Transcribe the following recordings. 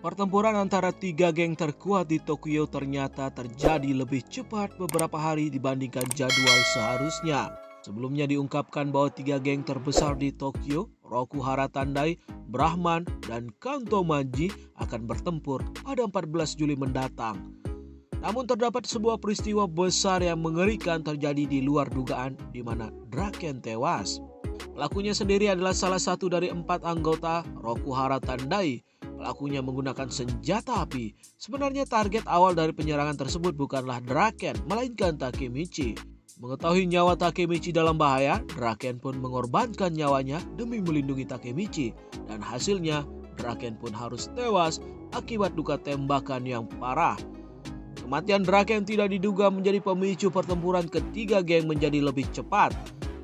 Pertempuran antara tiga geng terkuat di Tokyo ternyata terjadi lebih cepat beberapa hari dibandingkan jadwal seharusnya. Sebelumnya diungkapkan bahwa tiga geng terbesar di Tokyo, Rokuhara Tandai, Brahman, dan Kanto Manji akan bertempur pada 14 Juli mendatang. Namun terdapat sebuah peristiwa besar yang mengerikan terjadi di luar dugaan di mana Draken tewas. Pelakunya sendiri adalah salah satu dari 4 anggota Rokuhara Tandai. Pelakunya menggunakan senjata api. Sebenarnya target awal dari penyerangan tersebut bukanlah Draken, melainkan Takemichi. Mengetahui nyawa Takemichi dalam bahaya, Draken pun mengorbankan nyawanya demi melindungi Takemichi. Dan hasilnya, Draken pun harus tewas akibat luka tembakan yang parah. Kematian Draken tidak diduga menjadi pemicu pertempuran ketiga geng menjadi lebih cepat.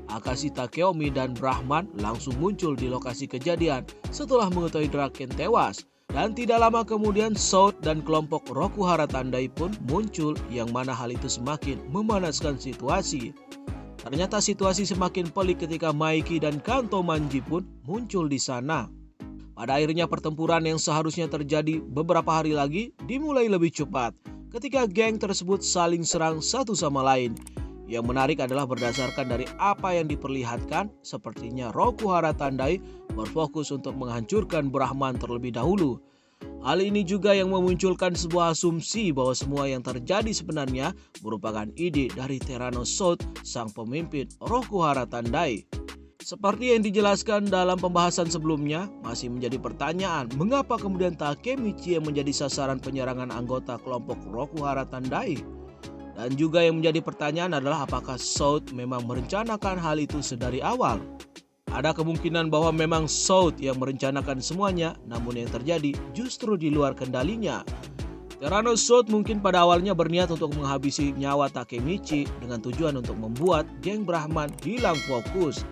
Akashi Takeomi dan Brahman langsung muncul di lokasi kejadian setelah mengetahui Draken tewas. Dan tidak lama kemudian Soud dan kelompok Rokuhara Tandai pun muncul, yang mana hal itu semakin memanaskan situasi. Ternyata situasi semakin pelik ketika Maiki dan Kanto Manji pun muncul di sana. Pada akhirnya pertempuran yang seharusnya terjadi beberapa hari lagi dimulai lebih cepat ketika geng tersebut saling serang satu sama lain. Yang menarik adalah berdasarkan dari apa yang diperlihatkan, sepertinya Rokuhara Tandai berfokus untuk menghancurkan Brahman terlebih dahulu. Hal ini juga yang memunculkan sebuah asumsi bahwa semua yang terjadi sebenarnya merupakan ide dari Terano Soud, sang pemimpin Rokuhara Tandai. Seperti yang dijelaskan dalam pembahasan sebelumnya, masih menjadi pertanyaan mengapa kemudian Takemichi yang menjadi sasaran penyerangan anggota kelompok Rokuhara Tandai. Dan juga yang menjadi pertanyaan adalah apakah Soud memang merencanakan hal itu sedari awal. Ada kemungkinan bahwa memang Soud yang merencanakan semuanya, namun yang terjadi justru di luar kendalinya. Terano Soud mungkin pada awalnya berniat untuk menghabisi nyawa Takemichi dengan tujuan untuk membuat geng Brahman hilang fokus.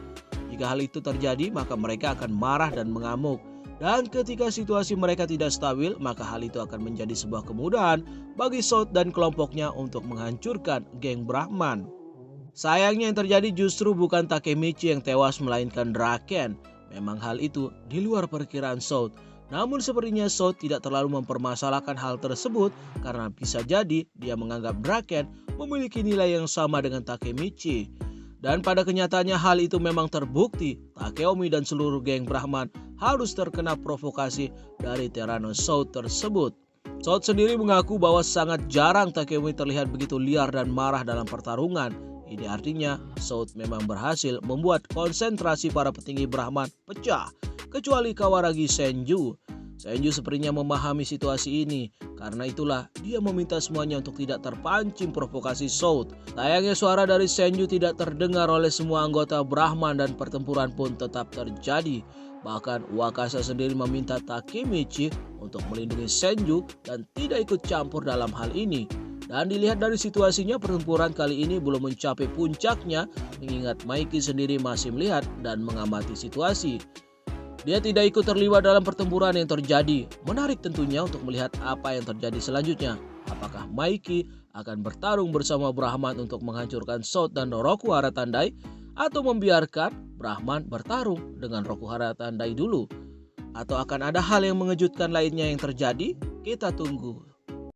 Jika hal itu terjadi, maka mereka akan marah dan mengamuk. Dan ketika situasi mereka tidak stabil, maka hal itu akan menjadi sebuah kemudahan bagi Soud dan kelompoknya untuk menghancurkan geng Brahman. Sayangnya yang terjadi justru bukan Takemichi yang tewas, melainkan Draken. Memang hal itu di luar perkiraan Soud. Namun sepertinya Soud tidak terlalu mempermasalahkan hal tersebut karena bisa jadi dia menganggap Draken memiliki nilai yang sama dengan Takemichi. Dan pada kenyataannya hal itu memang terbukti. Takeomi dan seluruh geng Brahman harus terkena provokasi dari Terano Soud tersebut. Soud sendiri mengaku bahwa sangat jarang Takeomi terlihat begitu liar dan marah dalam pertarungan. Ini artinya Soud memang berhasil membuat konsentrasi para petinggi Brahman pecah, kecuali Kawaragi Senju. Senju sepertinya memahami situasi ini, karena itulah dia meminta semuanya untuk tidak terpancing provokasi Soud. Sayangnya suara dari Senju tidak terdengar oleh semua anggota Brahman dan pertempuran pun tetap terjadi. Bahkan Wakasa sendiri meminta Takemichi untuk melindungi Senju dan tidak ikut campur dalam hal ini. Dan dilihat dari situasinya, pertempuran kali ini belum mencapai puncaknya, mengingat Maiki sendiri masih melihat dan mengamati situasi. Dia tidak ikut terlibat dalam pertempuran yang terjadi. Menarik tentunya untuk melihat apa yang terjadi selanjutnya. Apakah Maiki akan bertarung bersama Brahman untuk menghancurkan Soud dan Rokuhara Tandai, atau membiarkan Brahman bertarung dengan Rokuhara Tandai dulu? Atau akan ada hal yang mengejutkan lainnya yang terjadi? Kita tunggu.